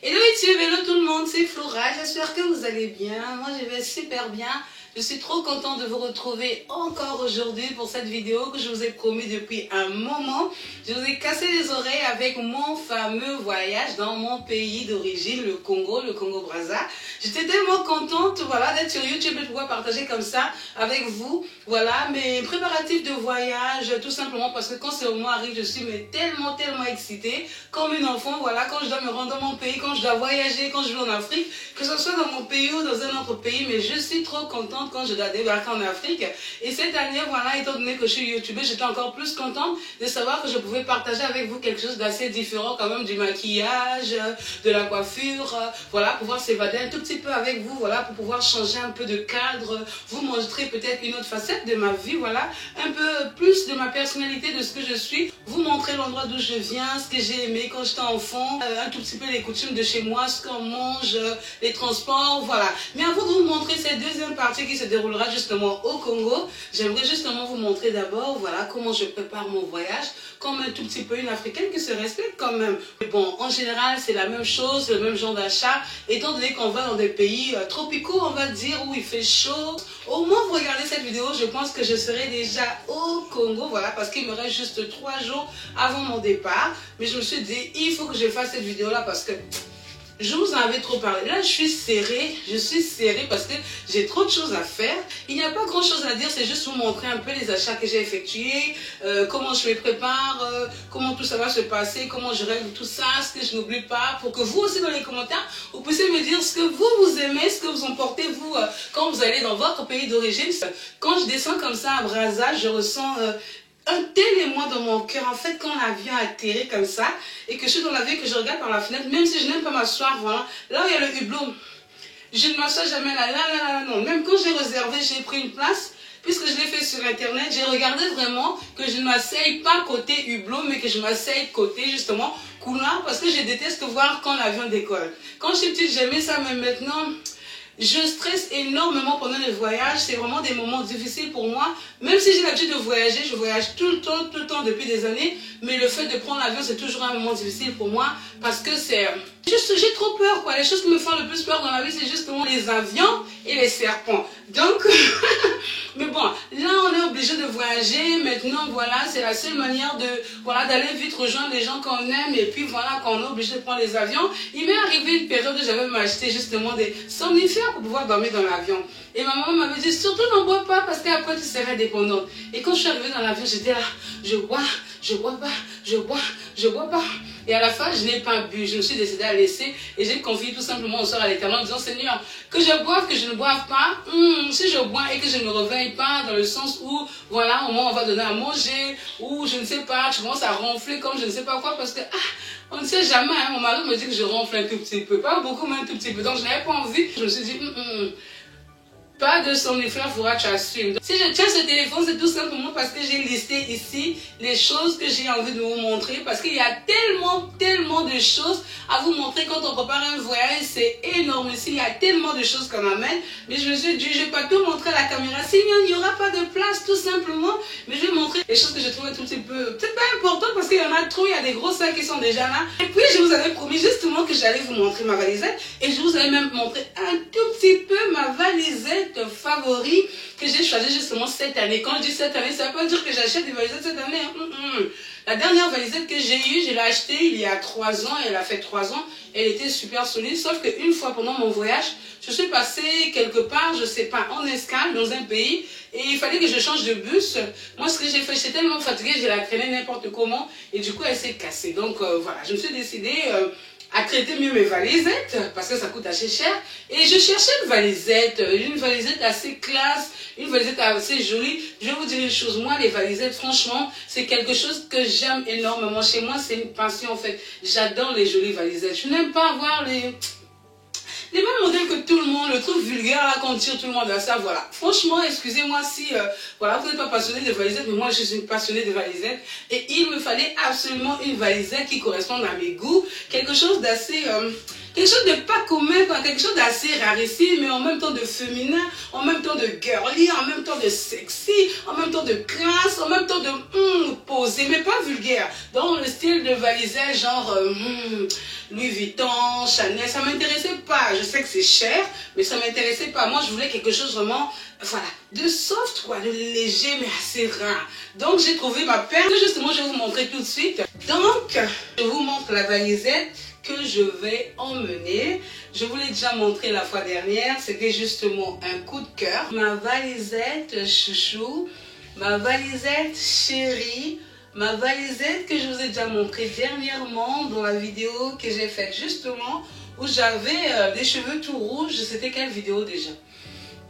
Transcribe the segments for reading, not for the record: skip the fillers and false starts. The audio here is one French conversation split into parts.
Hello YouTube, hello tout le monde, c'est Flora, j'espère que vous allez bien. Moi je vais super bien. Je suis trop contente de vous retrouver encore aujourd'hui pour cette vidéo que je vous ai promis depuis un moment. Je vous ai cassé les oreilles avec mon fameux voyage dans mon pays d'origine, le Congo-Brazza. J'étais tellement contente, voilà, d'être sur YouTube et de pouvoir partager comme ça avec vous, voilà, mes préparatifs de voyage, tout simplement parce que quand ce moment arrive, je suis tellement excitée, comme une enfant, voilà, quand je dois me rendre dans mon pays, quand je dois voyager, quand je vais en Afrique, que ce soit dans mon pays ou dans un autre pays, mais je suis trop contente quand je dois débarquer en Afrique. Et cette année, voilà, étant donné que je suis youtubeuse, j'étais encore plus contente de savoir que je pouvais partager avec vous quelque chose d'assez différent quand même, du maquillage, de la coiffure, voilà, pouvoir s'évader un tout petit peu avec vous, voilà, pour pouvoir changer un peu de cadre, vous montrer peut-être une autre facette de ma vie, voilà, un peu plus de ma personnalité, de ce que je suis, vous montrer l'endroit d'où je viens, ce que j'ai aimé quand j'étais enfant, un tout petit peu les coutumes de chez moi, ce qu'on mange, les transports, voilà. Mais avant de vous montrer cette deuxième partie qui se déroulera justement au Congo, j'aimerais justement vous montrer d'abord, voilà, comment je prépare mon voyage, comme un tout petit peu une Africaine qui se respecte quand même. Mais bon, en général, c'est la même chose, le même genre d'achat, étant donné qu'on va dans des pays tropicaux, on va dire, où il fait chaud. Au moins, vous regardez cette vidéo, je pense que je serai déjà au Congo, voilà, parce qu'il me reste juste 3 jours avant mon départ. Mais je me suis dit, il faut que je fasse cette vidéo-là parce que je vous en avais trop parlé. Là, je suis serrée parce que j'ai trop de choses à faire. Il n'y a pas grand chose à dire, c'est juste vous montrer un peu les achats que j'ai effectués, comment je les prépare, comment tout ça va se passer, comment je règle tout ça, ce que je n'oublie pas, pour que vous aussi dans les commentaires, vous puissiez me dire ce que vous aimez, ce que vous emportez vous quand vous allez dans votre pays d'origine. Quand je descends comme ça à Brazza, je ressens un tel émoi dans mon cœur, en fait, quand l'avion atterrit comme ça, et que je suis dans l'avion, que je regarde par la fenêtre, même si je n'aime pas m'asseoir, voilà, là où il y a le hublot, je ne m'assois jamais là, non. Même quand j'ai réservé, j'ai pris une place, puisque je l'ai fait sur internet, j'ai regardé vraiment que je ne m'asseye pas côté hublot, mais que je m'asseye côté, justement, couloir, parce que je déteste voir quand l'avion décolle. Quand je suis petite, j'aimais ça, mais maintenant, je stresse énormément pendant les voyages, c'est vraiment des moments difficiles pour moi. Même si j'ai l'habitude de voyager, je voyage tout le temps depuis des années. Mais le fait de prendre l'avion, c'est toujours un moment difficile pour moi parce que c'est juste, j'ai trop peur, quoi. Les choses qui me font le plus peur dans la vie, c'est justement les avions et les serpents. Donc, mais bon, là on est obligé de voyager. Maintenant, voilà, c'est la seule manière de, voilà, d'aller vite rejoindre les gens qu'on aime. Et puis voilà, quand on est obligé de prendre les avions, il m'est arrivé une période où j'avais m'acheté justement des somnifères pour pouvoir dormir dans l'avion. Et ma maman m'avait dit, surtout n'en bois pas parce qu'après tu serais dépendante. Et quand je suis arrivée dans l'avion, j'étais là, je bois pas. Et à la fin, je n'ai pas bu. Je me suis décidée à laisser et j'ai confié tout simplement au soir à l'Éternel en disant, Seigneur, que je boive, que je ne boive pas. Si je bois et que je ne me réveille pas dans le sens où, voilà, au moins on va donner à manger, ou je ne sais pas, je commence à ronfler comme je ne sais pas quoi parce que, on ne sait jamais, hein, mon mari me dit que je ronfle un tout petit peu, pas beaucoup mais un tout petit peu. Donc je n'avais pas envie. Je me suis dit, pas de somnifère faudra que tu assumes. Si je tiens ce téléphone, c'est tout simplement parce que j'ai listé ici les choses que j'ai envie de vous montrer. Parce qu'il y a tellement de choses à vous montrer quand on prépare un voyage. C'est énorme ici. Il y a tellement de choses qu'on amène. Mais je me suis dit, je ne vais pas tout montrer à la caméra. Sinon, il n'y aura pas de place tout simplement. Mais je vais montrer les choses que je trouve un tout petit peu, peut-être pas importantes parce qu'il y en a trop. Il y a des gros sacs qui sont déjà là. Et puis, je vous avais promis justement que j'allais vous montrer ma valisette. Et je vous avais même montré un tout petit peu ma valisette favori que j'ai choisi justement cette année. Quand je dis cette année, ça ne veut pas dire que j'achète des valisettes cette année. La dernière valisette que j'ai eue, je l'ai achetée il y a 3 ans. Elle a fait 3 ans. Elle était super solide. Sauf qu'une fois pendant mon voyage, je suis passée quelque part, je ne sais pas, en escale dans un pays. Et il fallait que je change de bus. Moi, ce que j'ai fait, j'étais tellement fatiguée, je la traînais n'importe comment. Et du coup, elle s'est cassée. Donc voilà, je me suis décidée à traiter mieux mes valisettes parce que ça coûte assez cher. Et je cherchais une valisette assez classe, une valisette assez jolie. Je vais vous dire une chose, moi les valisettes, franchement, c'est quelque chose que j'aime énormément. Chez moi, c'est une passion en fait. J'adore les jolies valisettes. Je n'aime pas avoir les mêmes modèles que tout le monde, le truc vulgaire là qu'on tire tout le monde à ça, voilà. Franchement, excusez-moi si voilà, vous n'êtes pas passionné de valisettes, mais moi je suis une passionnée de valisettes. Et il me fallait absolument une valisette qui corresponde à mes goûts, quelque chose d'assez quelque chose de pas commun, quoi, quelque chose d'assez rarissime, mais en même temps de féminin, en même temps de girly, en même temps de sexy, en même temps de classe, en même temps de osé, mais pas vulgaire. Dans le style de valisette, genre Louis Vuitton, Chanel, ça m'intéressait pas. Je sais que c'est cher, mais ça m'intéressait pas. Moi, je voulais quelque chose vraiment, voilà, de soft, quoi, de léger, mais assez rare. Donc, j'ai trouvé ma perle. Justement, je vais vous montrer tout de suite. Donc, je vous montre la valisette que je vais emmener. Je vous l'ai déjà montré la fois dernière. C'était justement un coup de cœur. Ma valisette chouchou, ma valisette chérie, ma valisette que je vous ai déjà montré dernièrement dans la vidéo que j'ai faite justement où j'avais des cheveux tout rouges. C'était quelle vidéo déjà?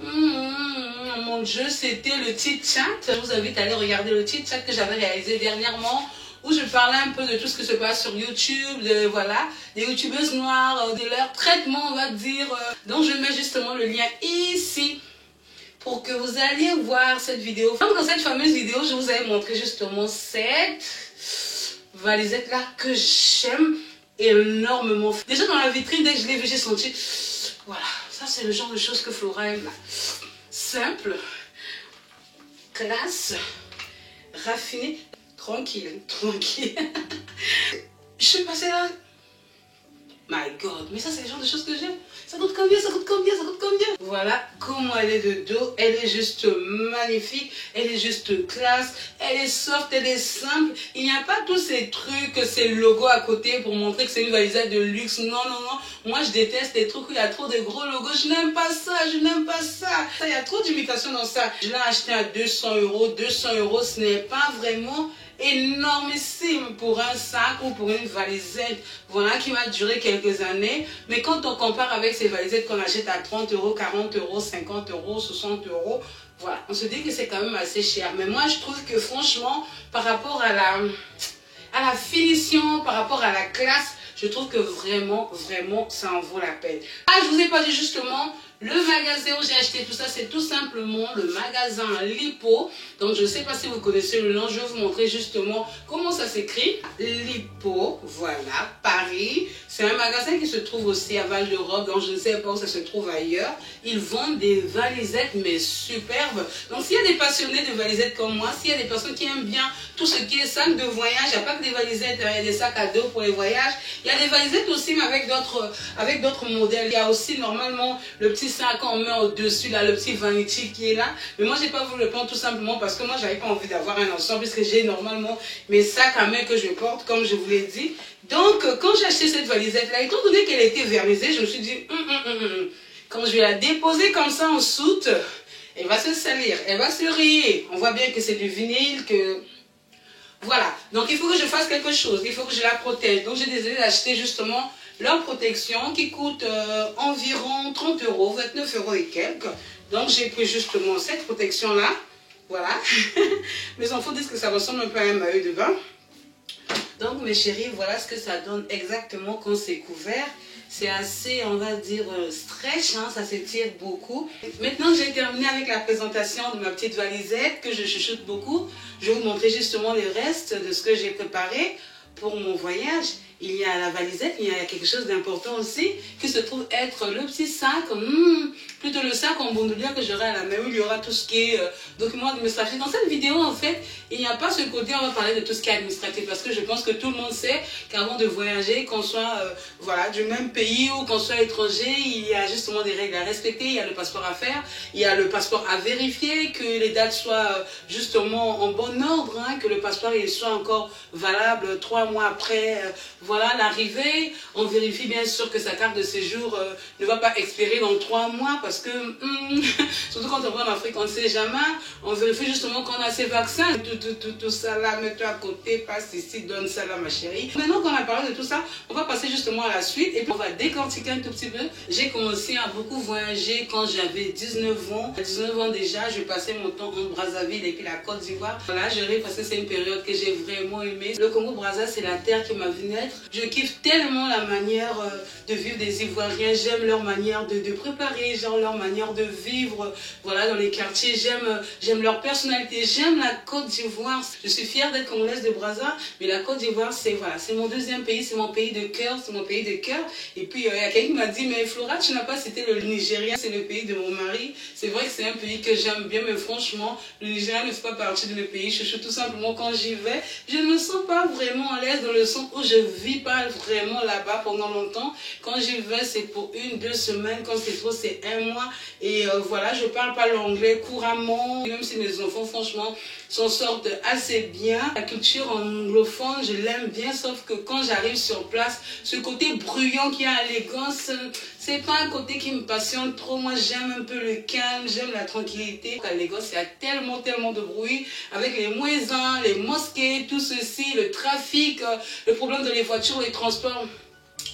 Mon Dieu, c'était le chit chat. Je vous invite à aller regarder le chit chat que j'avais réalisé dernièrement, où je parlais un peu de tout ce qui se passe sur YouTube, voilà, des youtubeuses noires, de leur traitement, on va dire. Donc je mets justement le lien ici pour que vous alliez voir cette vidéo. Donc dans cette fameuse vidéo, je vous avais montré justement cette valisette là que j'aime énormément. Déjà dans la vitrine, dès que je l'ai vue, j'ai senti, voilà, ça c'est le genre de choses que Flora aime là. Simple, classe, raffiné. Tranquille, tranquille. Je suis passée là. My God, mais ça c'est le genre de choses que j'aime. Ça coûte combien, ça coûte combien, ça coûte combien? Voilà comment elle est de dos. Elle est juste magnifique. Elle est juste classe. Elle est soft, elle est simple. Il n'y a pas tous ces trucs, ces logos à côté pour montrer que c'est une valisette de luxe. Non, non, non. Moi je déteste les trucs où il y a trop de gros logos. Je n'aime pas ça, je n'aime pas ça. Il y a trop d'imitation dans ça. Je l'ai acheté à 200 euros. 200 euros, ce n'est pas vraiment énormissime pour un sac ou pour une valisette, voilà, qui va durer quelques années. Mais quand on compare avec ces valisettes qu'on achète à 30 euros, 40 euros, 50 euros, 60 euros, voilà, on se dit que c'est quand même assez cher. Mais moi je trouve que franchement, par rapport à la finition, par rapport à la classe, je trouve que vraiment, vraiment, ça en vaut la peine. Ah, je vous ai pas dit justement, le magasin où j'ai acheté tout ça, c'est tout simplement le magasin Lipo. Donc, je ne sais pas si vous connaissez le nom, je vais vous montrer justement comment ça s'écrit. Lipo, voilà, Paris. C'est un magasin qui se trouve aussi à Val d'Europe, donc je ne sais pas où ça se trouve ailleurs. Ils vendent des valisettes, mais superbes. Donc, s'il y a des passionnés de valisettes comme moi, s'il y a des personnes qui aiment bien tout ce qui est sac de voyage, il n'y a pas que des valisettes, il y a des sacs à dos pour les voyages. Il y a des valisettes aussi, mais avec d'autres modèles. Il y a aussi normalement le petit sac qu'on met au-dessus, là, le petit vanity qui est là. Mais moi, j'ai pas voulu le prendre tout simplement parce que moi, j'avais pas envie d'avoir un ensemble puisque j'ai normalement mes sacs à main que je porte, comme je vous l'ai dit. Donc, quand j'ai acheté cette valisette-là, étant donné qu'elle était vernisée, je me suis dit, quand je vais la déposer comme ça en soute, elle va se salir, elle va se rayer. On voit bien que c'est du vinyle, que... Voilà, donc il faut que je fasse quelque chose, il faut que je la protège. Donc j'ai décidé d'acheter justement leur protection qui coûte environ 30 euros, 29 euros et quelques. Donc j'ai pris justement cette protection-là, voilà. Mes enfants disent que ça ressemble un peu à un maillot de bain. Donc mes chéris, voilà ce que ça donne exactement quand c'est couvert. C'est assez, on va dire, stretch, hein, ça s'étire beaucoup. Maintenant, j'ai terminé avec la présentation de ma petite valisette que je chuchote beaucoup. Je vais vous montrer justement les restes de ce que j'ai préparé pour mon voyage. Il y a la valisette, il y a quelque chose d'important aussi qui se trouve être le petit sac, plutôt le sac en bandoulière que j'aurai à la main où il y aura tout ce qui est documents administratifs. Dans cette vidéo, en fait, il n'y a pas ce côté, on va parler de tout ce qui est administratif parce que je pense que tout le monde sait qu'avant de voyager, qu'on soit voilà, du même pays ou qu'on soit étranger, il y a justement des règles à respecter, il y a le passeport à faire, il y a le passeport à vérifier, que les dates soient justement en bon ordre, hein, que le passeport il soit encore valable 3 mois après. Voilà l'arrivée, on vérifie bien sûr que sa carte de séjour ne va pas expirer dans 3 mois parce que, surtout quand on va en Afrique, on ne sait jamais, on vérifie justement qu'on a ses vaccins, tout ça là, mets-toi à côté, passe ici, donne ça là ma chérie. Maintenant qu'on a parlé de tout ça, on va passer justement à la suite et puis on va décortiquer un tout petit peu. J'ai commencé à beaucoup voyager quand j'avais 19 ans. À 19 ans déjà, je passais mon temps en Brazzaville et puis la Côte d'Ivoire. Voilà, je rêve parce que c'est une période que j'ai vraiment aimée. Le Congo-Brazza, c'est la terre qui m'a vu naître. Je kiffe tellement la manière de vivre des Ivoiriens. J'aime leur manière de préparer, genre leur manière de vivre, voilà, dans les quartiers. J'aime leur personnalité. J'aime la Côte d'Ivoire. Je suis fière d'être congolaise de Brazza, mais la Côte d'Ivoire, c'est voilà, c'est mon deuxième pays, c'est mon pays de cœur, c'est mon pays de cœur. Et puis, il y a quelqu'un qui m'a dit, mais Flora, tu n'as pas cité le Nigeria, c'est le pays de mon mari. C'est vrai que c'est un pays que j'aime bien, mais franchement, le Nigeria ne fait pas partie de mes pays. Je suis tout simplement, quand j'y vais, je ne me sens pas vraiment à l'aise dans le sens où je vis pas vraiment là-bas pendant longtemps. Quand j'y vais, c'est pour 1-2 semaines. Quand c'est trop, c'est 1 mois. Et voilà, je parle pas l'anglais couramment. Même si mes enfants, franchement, s'en sortent assez bien. La culture anglophone, je l'aime bien, sauf que quand j'arrive sur place, ce côté bruyant qui a à Lagos, c'est pas un côté qui me passionne trop. Moi, j'aime un peu le calme, j'aime la tranquillité. À Lagos, il y a tellement de bruit, avec les maisons, les mosquées, tout ceci, le trafic, le problème de les voitures, les transports.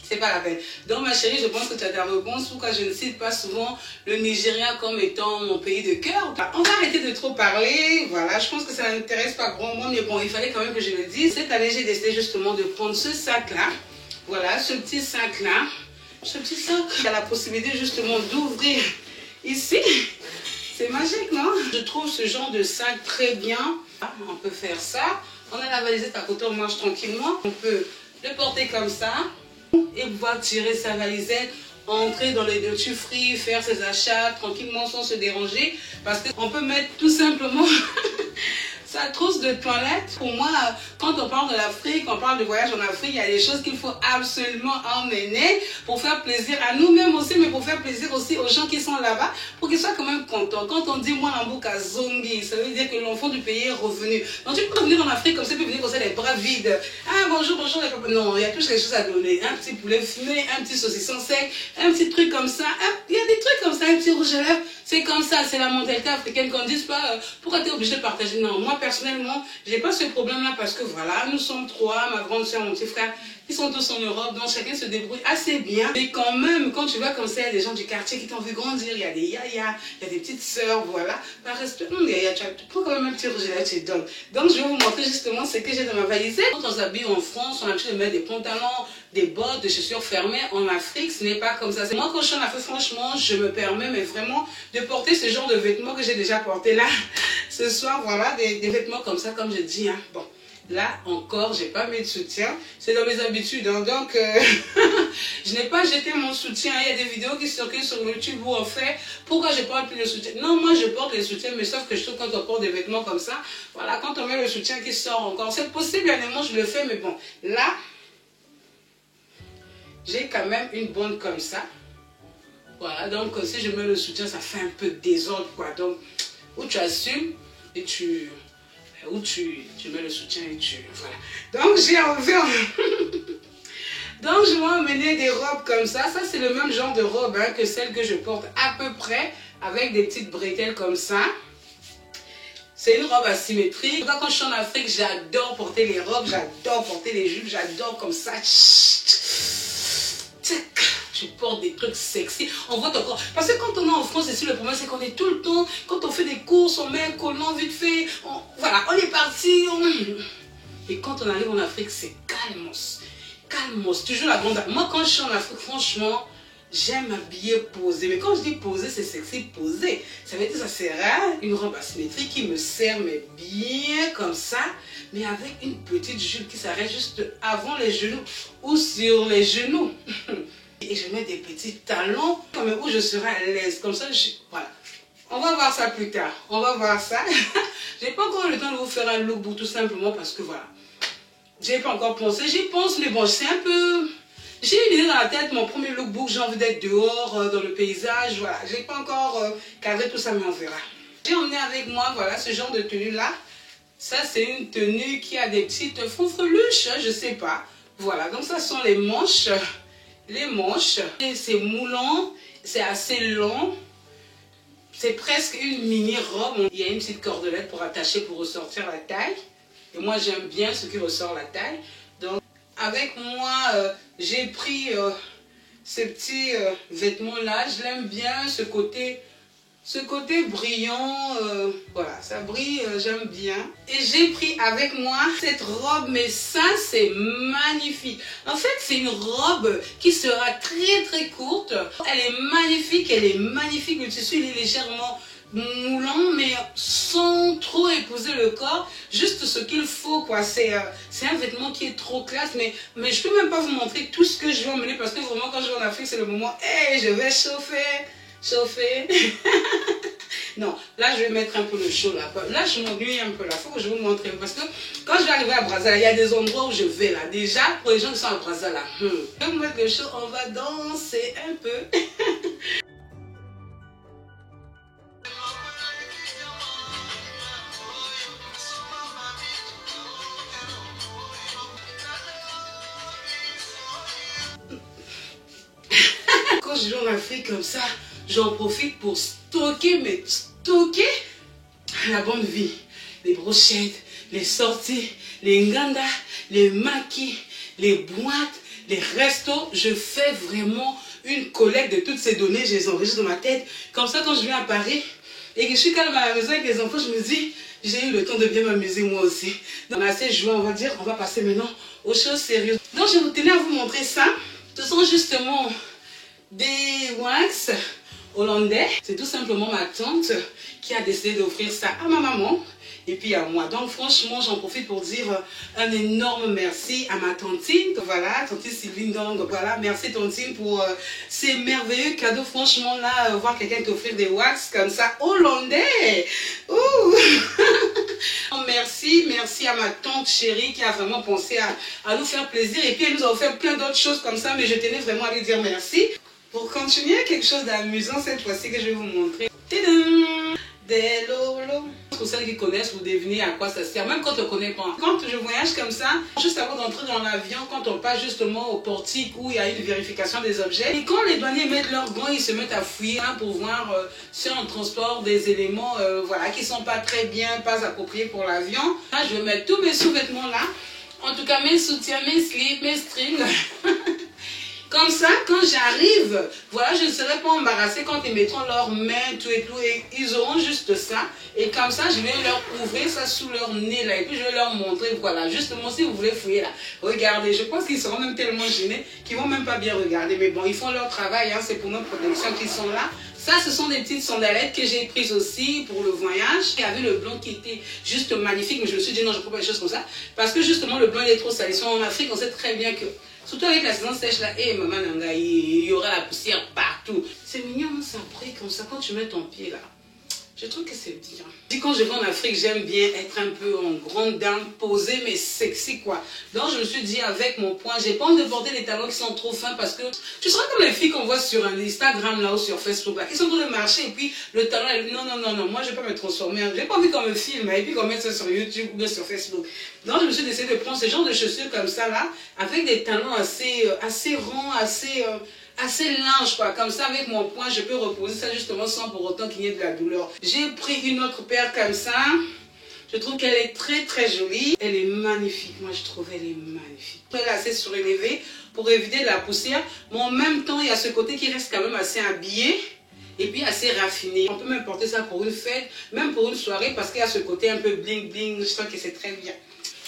C'est pas la peine. Donc ma chérie, je pense que tu as ta réponse. Pourquoi je ne cite pas souvent le Nigeria comme étant mon pays de cœur. On va arrêter de trop parler. Voilà, je pense que ça n'intéresse pas grand monde. Mais bon, il fallait quand même que je le dise. Cette année, j'ai décidé justement de prendre ce sac-là. Voilà, ce petit sac-là. Ce petit sac, il y a la possibilité justement d'ouvrir ici. C'est magique, non? Je trouve ce genre de sac très bien. On peut faire ça. On a la valisette à côté, on marche tranquillement. On peut le porter comme ça et pouvoir tirer sa valisette, entrer dans les duty-free, faire ses achats tranquillement sans se déranger, parce qu'on peut mettre tout simplement sa trousse de toilette. Pour moi, quand on parle de l'Afrique, on parle de voyage en Afrique, il y a des choses qu'il faut absolument emmener pour faire plaisir à nous-mêmes aussi, mais pour faire plaisir aussi aux gens qui sont là-bas, pour qu'ils soient quand même contents. Quand on dit moi Mbuka Zongi, ça veut dire que l'enfant du pays est revenu. Donc tu peux venir en Afrique comme ça, tu peux venir comme ça les bras vides. Ah bonjour, bonjour les copains. Non, il y a toujours quelque chose à donner. Un petit poulet fumé, un petit saucisson sec, un petit truc comme ça. Il y a des trucs comme ça, un petit rouge à lèvres. C'est comme ça, c'est la mentalité africaine qu'on ne dise pas pourquoi tu es obligé de partager. Non, moi personnellement, j'ai pas ce problème-là parce que voilà, nous sommes 3, ma grande soeur, mon petit frère, ils sont tous en Europe, donc chacun se débrouille assez bien. Mais quand même, quand tu vois comme ça, il y a des gens du quartier qui t'ont vu grandir, il y a des yaya, il y a des petites sœurs, voilà. Par respect, non, tu prends quand même un petit rouge à lèvres, tu donnes. Donc je vais vous montrer justement ce que j'ai dans ma valise. Quand on s'habille en France, on a l'habitude de mettre des pantalons, des bottes, des chaussures fermées. En Afrique, ce n'est pas comme ça. Moi, quand je suis en Afrique, franchement, je me permets, mais vraiment, de porter ce genre de vêtements que j'ai déjà porté là. Ce soir, voilà, des vêtements comme ça, comme je dis. Hein. Bon, là encore, j'ai pas mis de soutien. C'est dans mes habitudes. Hein. Donc, je n'ai pas jeté mon soutien. Il y a des vidéos qui circulent sur YouTube où on fait pourquoi je porte plus de soutien. Non, moi, je porte les soutiens, mais sauf que je trouve quand on porte des vêtements comme ça, voilà, quand on met le soutien qui sort encore, c'est possible, honnêtement, je le fais, mais bon, là, j'ai quand même une bonne comme ça. Voilà, donc si je mets le soutien, ça fait un peu de désordre, quoi. Donc, où tu assumes et où tu mets le soutien et tu... Voilà. Donc, j'ai enlevé... Donc, je vais emmener des robes comme ça. Ça, c'est le même genre de robe hein, que celle que je porte à peu près, avec des petites bretelles comme ça. C'est une robe asymétrique. Quand je suis en Afrique, j'adore porter les robes, j'adore porter les jupes, j'adore comme ça. Tu portes des trucs sexy, on voit ton corps. Parce que quand on est en France, ici, le problème, c'est qu'on est tout le temps, quand on fait des courses, on met un collant vite fait, voilà, on est parti. Et quand on arrive en Afrique, c'est calmos. Calmos, toujours la grande. Moi, quand je suis en Afrique, franchement, j'aime m'habiller posé. Mais quand je dis posé, c'est sexy, posé. Ça veut dire que ça sera une robe asymétrique qui me sert, mais bien comme ça, mais avec une petite jupe qui s'arrête juste avant les genoux ou sur les genoux. Et je mets des petits talons où je serai à l'aise. Comme ça, voilà. On va voir ça plus tard. On va voir ça. J'ai pas encore le temps de vous faire un lookbook tout simplement parce que voilà. J'ai pas encore pensé. J'y pense, mais bon, c'est un peu... J'ai une idée dans la tête, mon premier lookbook, j'ai envie d'être dehors, dans le paysage, voilà. J'ai pas encore cadré tout ça, mais on verra. J'ai emmené avec moi, voilà, ce genre de tenue-là. Ça, c'est une tenue qui a des petites fonfreluches, hein, je sais pas. Voilà, donc ça sont les manches. Les manches, c'est moulant, c'est assez long. C'est presque une mini-robe. Il y a une petite cordelette pour attacher, pour ressortir la taille. Et moi, j'aime bien ce qui ressort la taille. Donc, avec moi, j'ai pris ce petit vêtement-là. Je l'aime bien, ce côté ce côté brillant, voilà, ça brille, j'aime bien. Et j'ai pris avec moi cette robe, mais ça c'est magnifique. En fait, c'est une robe qui sera très très courte. Elle est magnifique, le tissu il est légèrement moulant, mais sans trop épouser le corps, juste ce qu'il faut, quoi. C'est un vêtement qui est trop classe, mais je peux même pas vous montrer tout ce que je vais emmener, parce que vraiment quand je vais en Afrique, c'est le moment, hey, je vais chauffer. Non, là je vais mettre un peu le chaud là. Là je m'ennuie un peu là, faut que je vous montre, parce que quand je vais arriver à Brazzaville, il y a des endroits où je vais là. Déjà, pour les gens qui sont à Brazzaville là, je vais vous mettre le chaud, on va danser un peu. Quand je vais en Afrique comme ça, j'en profite pour stocker la bonne vie. Les brochettes, les sorties, les nganda, les maquis, les boîtes, les restos. Je fais vraiment une collecte de toutes ces données, je les enregistre dans ma tête. Comme ça, quand je viens à Paris et que je suis calme à la maison avec les enfants, je me dis, j'ai eu le temps de bien m'amuser moi aussi. On a assez joué, on va dire, on va passer maintenant aux choses sérieuses. Donc, je tenais à vous montrer ça. Ce sont justement des wax hollandais. C'est tout simplement ma tante qui a décidé d'offrir ça à ma maman et puis à moi. Donc franchement, j'en profite pour dire un énorme merci à ma tantine. Voilà, tantine Sylvine. Donc voilà, merci tantine pour ces merveilleux cadeaux. Franchement là, voir quelqu'un t'offrir des wax comme ça hollandais. Ouh. Merci à ma tante chérie qui a vraiment pensé à nous faire plaisir. Et puis elle nous a offert plein d'autres choses comme ça, mais je tenais vraiment à lui dire merci. Pour continuer, quelque chose d'amusant cette fois-ci que je vais vous montrer. Tadam! Des lolos. Pour celles qui connaissent, vous devinez à quoi ça sert, même quand on ne connaît pas. Quand je voyage comme ça, juste avant d'entrer dans l'avion, quand on passe justement au portique où il y a une vérification des objets, et quand les douaniers mettent leurs gants, ils se mettent à fouiller pour voir si on transporte des éléments voilà, qui ne sont pas très bien, pas appropriés pour l'avion. Là, je vais mettre tous mes sous-vêtements là. En tout cas, mes soutiens, mes slips, mes strings. Comme ça, quand j'arrive, voilà, je ne serai pas embarrassée quand ils mettront leurs mains, tout et tout, et ils auront juste ça. Et comme ça, je vais leur ouvrir ça sous leur nez, là, et puis je vais leur montrer, voilà, justement, si vous voulez fouiller, là, regardez, je pense qu'ils seront même tellement gênés qu'ils ne vont même pas bien regarder. Mais bon, ils font leur travail, hein, c'est pour notre protection qu'ils sont là. Ça, ce sont des petites sandalettes que j'ai prises aussi pour le voyage. Il y avait le blanc qui était juste magnifique, mais je me suis dit non, je ne prends pas des choses comme ça. Parce que justement, le blanc, il est trop salé. En Afrique, on sait très bien que, surtout avec la saison sèche là, et maman Nanga, il y aura la poussière partout. C'est mignon, ça brille comme ça quand tu mets ton pied là. Je trouve que c'est bien. Quand je vais en Afrique, j'aime bien être un peu en grande dame, posée, mais sexy quoi. Donc je me suis dit avec mon poids, j'ai pas envie de porter des talons qui sont trop fins parce que tu seras comme les filles qu'on voit sur un Instagram là ou sur Facebook là, qui sont en train de marcher et puis le talon, non, moi je vais pas me transformer. J'ai pas envie qu'on me filme et puis qu'on mette ça sur YouTube ou bien sur Facebook. Donc je me suis décidé de prendre ce genre de chaussures comme ça là, avec des talons assez ronds, assez large quoi, comme ça avec mon poing je peux reposer ça justement sans pour autant qu'il y ait de la douleur. J'ai pris une autre paire comme ça, je trouve qu'elle est très très jolie, elle est magnifique, moi je trouve elle est magnifique. Elle est assez surélevée pour éviter de la poussière, mais en même temps il y a ce côté qui reste quand même assez habillé et puis assez raffiné. On peut même porter ça pour une fête, même pour une soirée parce qu'il y a ce côté un peu bling bling, je trouve que c'est très bien.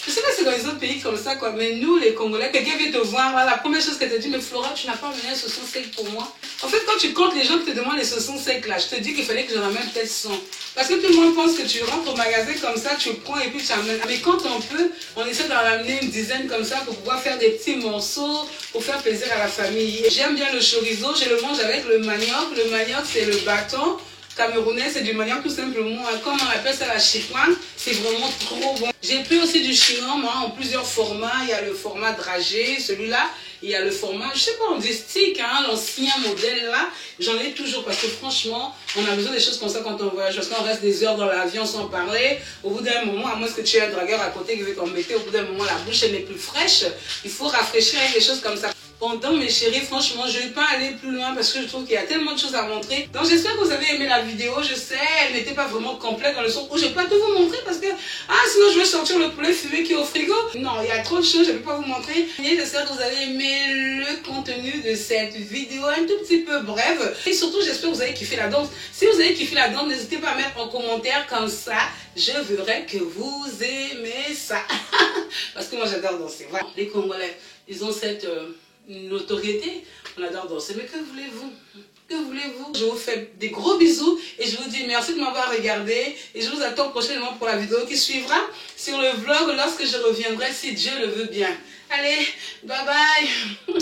Je sais pas si c'est dans les autres pays comme ça, quoi, mais nous, les Congolais, quelqu'un vient te voir, la première chose qu'elle te dit, mais Flora, tu n'as pas amené un saucisson sec pour moi. En fait, quand tu comptes les gens qui te demandent les saucissons secs, là, je te dis qu'il fallait que j'en amène peut-être 100. Parce que tout le monde pense que tu rentres au magasin comme ça, tu prends et puis tu amènes. Mais quand on peut, on essaie d'en amener une dizaine comme ça pour pouvoir faire des petits morceaux, pour faire plaisir à la famille. J'aime bien le chorizo, je le mange avec le manioc. Le manioc, c'est le bâton. Camerounais, c'est du manioc tout simplement, comme on appelle ça la chikwan, c'est vraiment trop bon. J'ai pris aussi du chignon en plusieurs formats, il y a le format dragé, celui-là, il y a le format, je sais pas, on dit stick, hein, l'ancien modèle là, j'en ai toujours parce que franchement, on a besoin des choses comme ça quand on voyage, parce qu'on reste des heures dans l'avion sans parler, au bout d'un moment, à moins que tu aies un dragueur à côté qui veut t'embêter, au bout d'un moment, la bouche elle n'est plus fraîche, il faut rafraîchir avec des choses comme ça. pendant mes chéris. Franchement, je ne vais pas aller plus loin parce que je trouve qu'il y a tellement de choses à montrer. Donc j'espère que vous avez aimé la vidéo. Je sais, elle n'était pas vraiment complète dans le sens où je ne vais pas tout vous montrer parce que sinon je vais sortir le poulet fumé qui est au frigo. Non, il y a trop de choses, je ne vais pas vous montrer. Et j'espère que vous avez aimé le contenu de cette vidéo un tout petit peu brève. Et surtout, j'espère que vous avez kiffé la danse. Si vous avez kiffé la danse, n'hésitez pas à mettre en commentaire comme ça. Je verrai que vous aimez ça. Parce que moi j'adore danser. Voilà. Les Congolais, ils ont cette notoriété. On adore danser. Mais que voulez-vous? Que voulez-vous? Je vous fais des gros bisous et je vous dis merci de m'avoir regardé. Et je vous attends prochainement pour la vidéo qui suivra sur le vlog lorsque je reviendrai si Dieu le veut bien. Allez, bye bye.